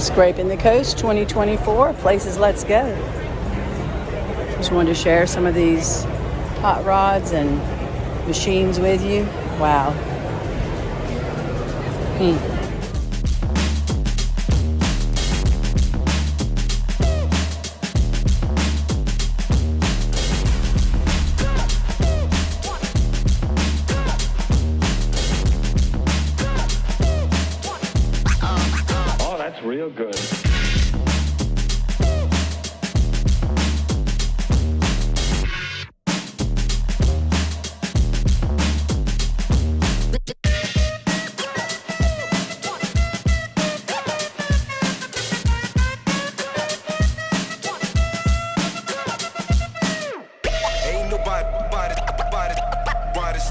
Scraping the Coast 2024, places let's go. Just wanted to share some of these hot rods and machines with you. Wow. Oh, that's real good.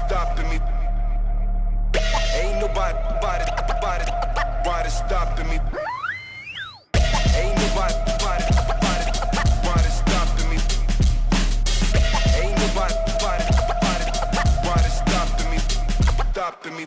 Stopping me. Ain't nobody stopping me. Ain't nobody stopping me. Ain't nobody stopping me.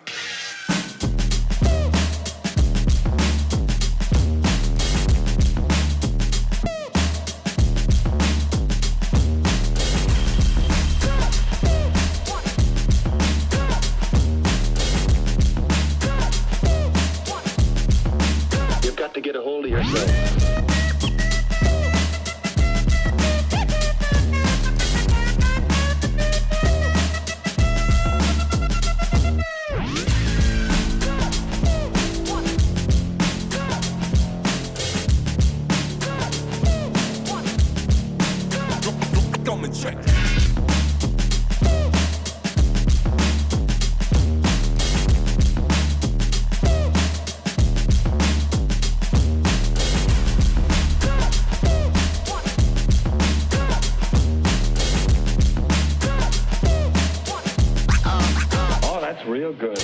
To get a hold of yourself. Check. Real good.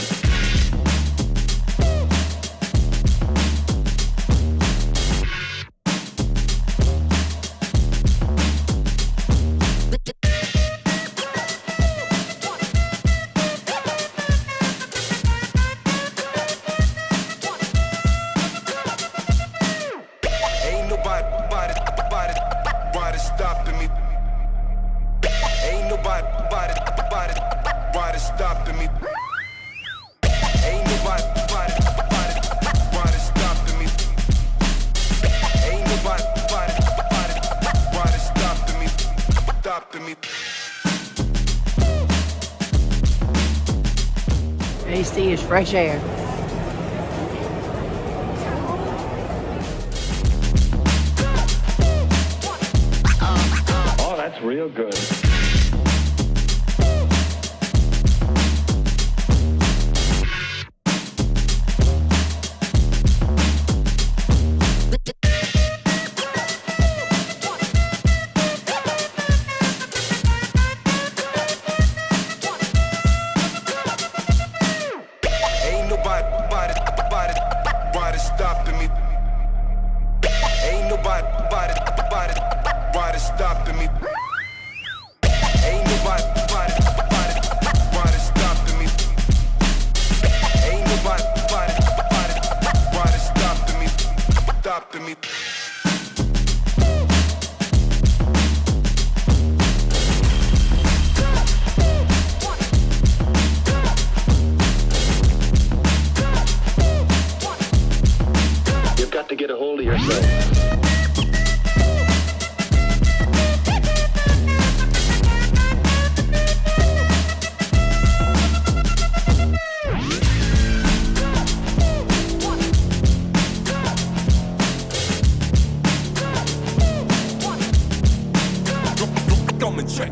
Ain't nobody stopping me. Ain't nobody stopping me. Ain't nobody stopping me. Ain't nobody stopping me. AC is fresh air. Oh, that's real good. Stopping me. Ain't nobody stopping me. Ain't nobody stopping me. Ain't nobody stopping me. Got to get a hold of yourself. Come and check.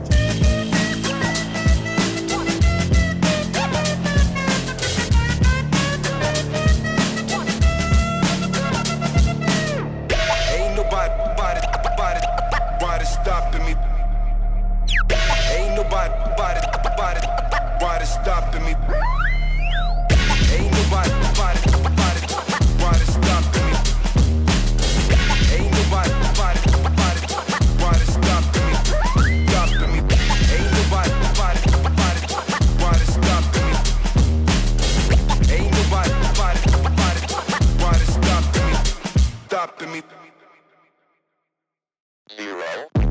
Stopping me. Ain't nobody stopping me. Ain't nobody stopping me. Ain't nobody stopping me. Stopping me. Ain't nobody stopping me. Ain't nobody stopping me. stopping me. Zero.